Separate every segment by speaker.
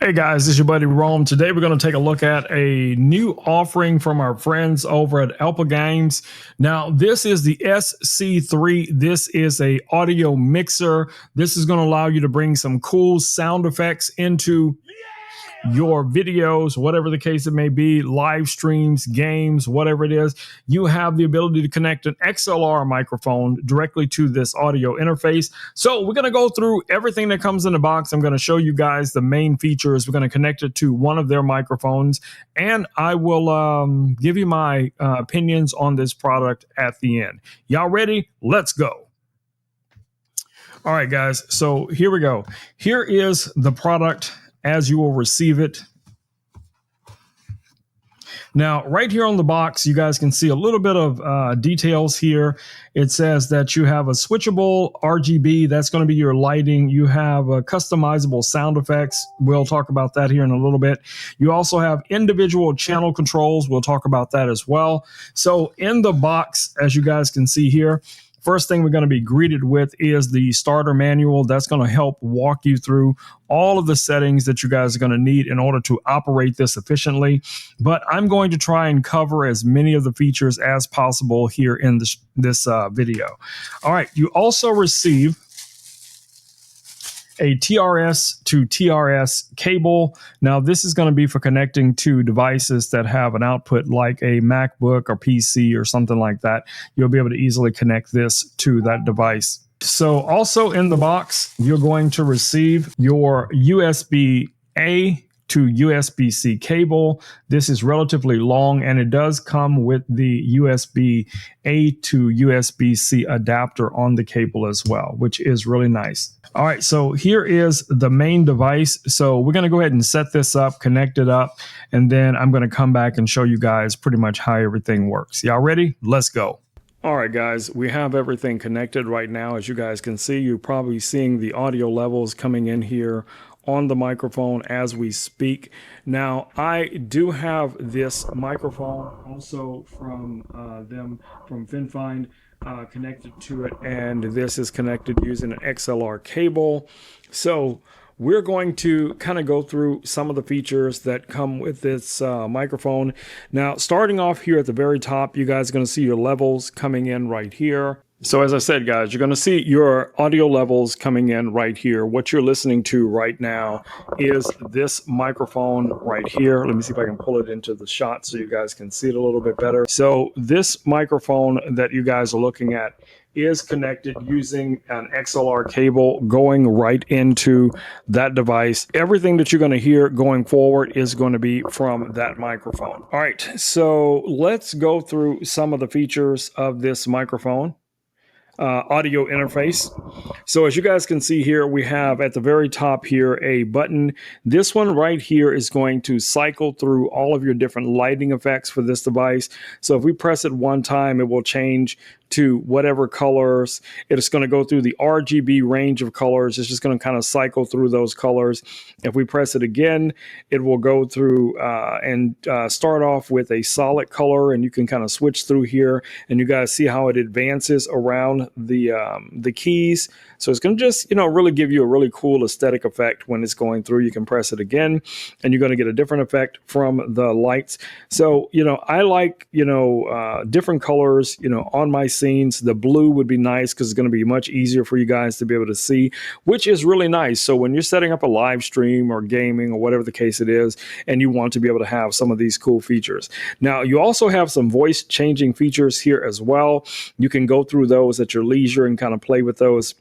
Speaker 1: Hey guys, this is your buddy Rome. Today we're going to take a look at a new offering from our friends over at AmpliGames. Now, this is the SC3. This is a audio mixer. This is going to allow you to bring some cool sound effects into your videos, whatever the case it may be, live streams, games, whatever it is. You have the ability to connect an XLR microphone directly to this audio interface. So we're going to go through everything that comes in the box. I'm going to show you guys the main features. We're going to connect it to one of their microphones, and I will give you my opinions on this product at the end. Y'all ready? Let's go. All right, guys. So here we go. Here is the product as you will receive it. Now, right here on the box, you guys can see a little bit of details here. It says that you have a switchable RGB. That's going to be your lighting. You have customizable sound effects. We'll talk about that here in a little bit. You also have individual channel controls. We'll talk about that as well. So in the box, as you guys can see here, first thing we're going to be greeted with is the starter manual. That's going to help walk you through all of the settings that you guys are going to need in order to operate this efficiently. But I'm going to try and cover as many of the features as possible here in this video. All right, you also receive a TRS to TRS cable. Now, this is going to be for connecting to devices that have an output like a MacBook or PC or something like that. You'll be able to easily connect this to that device. So also in the box, you're going to receive your USB-A to USB-C cable. This is relatively long, and it does come with the USB-A to USB-C adapter on the cable as well, which is really nice. All right, so here is the main device. So we're going to go ahead and set this up, connect it up, and then I'm going to come back and show you guys pretty much how everything works. Y'all ready? Let's go. All right, guys, we have everything connected right now. As you guys can see, you're probably seeing the audio levels coming in here on the microphone as we speak. Now, I do have this microphone also from Fifine connected to it, and this is connected using an XLR cable. So we're going to kind of go through some of the features that come with this microphone. Now, starting off here at the very top, you guys are going to see your levels coming in right here. So as I said, guys, you're going to see your audio levels coming in right here. What you're listening to right now is this microphone right here. Let me see if I can pull it into the shot so you guys can see it a little bit better. So this microphone that you guys are looking at is connected using an XLR cable going right into that device. Everything that you're going to hear going forward is going to be from that microphone. All right, so let's go through some of the features of this microphone. Audio interface. So as you guys can see here, we have at the very top here a button. This one right here is going to cycle through all of your different lighting effects for this device. So if we press it one time, it will change to whatever colors. It's going to go through the RGB range of colors. It's just going to kind of cycle through those colors. If we press it again, it will go through and start off with a solid color, and you can kind of switch through here, and you guys see how it advances around the keys. So it's going to just, really give you a really cool aesthetic effect when it's going through. You can press it again, and you're going to get a different effect from the lights. So, I like, different colors, on my scenes. The blue would be nice because it's going to be much easier for you guys to be able to see, which is really nice. So when you're setting up a live stream or gaming or whatever the case it is, and you want to be able to have some of these cool features. Now, you also have some voice changing features here as well. You can go through those at your leisure and kind of play with those.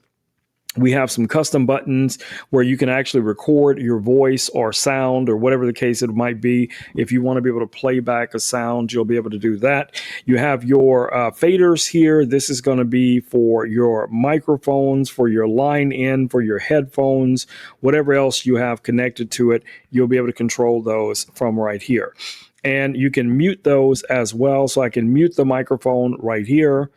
Speaker 1: We have some custom buttons where you can actually record your voice or sound or whatever the case it might be. If you want to be able to play back a sound, you'll be able to do that. You have your faders here. This is going to be for your microphones, for your line in, for your headphones, whatever else you have connected to it. You'll be able to control those from right here. And you can mute those as well. So I can mute the microphone right here.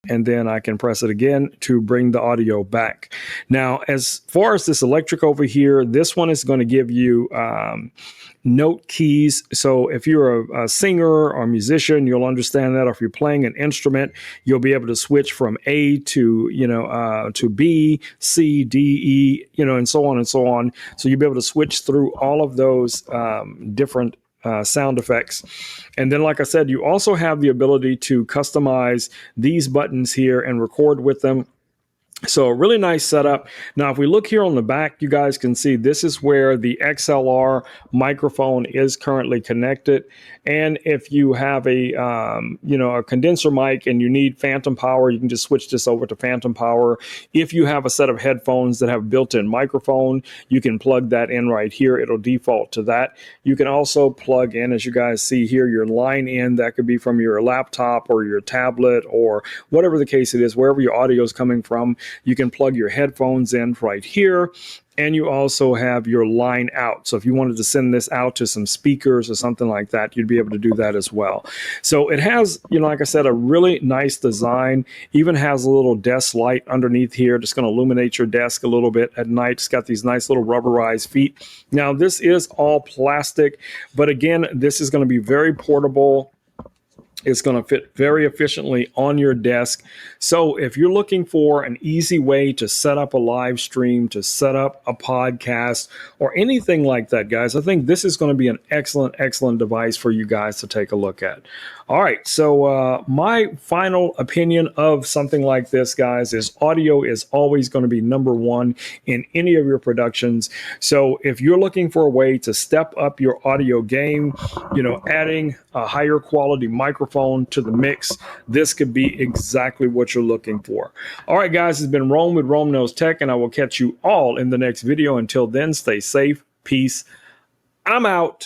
Speaker 1: and then I can press it again to bring the audio back. Now, as far as this electric over here, this one is going to give you note keys. So if you're a singer or a musician, you'll understand that. Or if you're playing an instrument, you'll be able to switch from A to, to B, C, D, E, and so on and so on. So you'll be able to switch through all of those different sound effects. And then, like I said, you also have the ability to customize these buttons here and record with them. So a really nice setup. Now, if we look here on the back, you guys can see this is where the XLR microphone is currently connected. And if you have a condenser mic and you need phantom power, you can just switch this over to phantom power. If you have a set of headphones that have built-in microphone, you can plug that in right here. It'll default to that. You can also plug in, as you guys see here, your line in. That could be from your laptop or your tablet or whatever the case it is, wherever your audio is coming from. You can plug your headphones in right here, and you also have your line out. So if you wanted to send this out to some speakers or something like that, you'd be able to do that as well. So it has, like I said, a really nice design. Even has a little desk light underneath here, just going to illuminate your desk a little bit at night. It's got these nice little rubberized feet. Now, this is all plastic, but again, this is going to be very portable. It's going to fit very efficiently on your desk. So if you're looking for an easy way to set up a live stream, to set up a podcast, or anything like that, guys, I think this is going to be an excellent device for you guys to take a look at. All right, so my final opinion of something like this, guys, is audio is always going to be number one in any of your productions. So if you're looking for a way to step up your audio game, adding a higher quality microphone to the mix, this could be exactly what you're looking for. All right, guys, it's been Rome with Rome Knows Tech, and I will catch you all in the next video. Until then, stay safe. Peace. I'm out.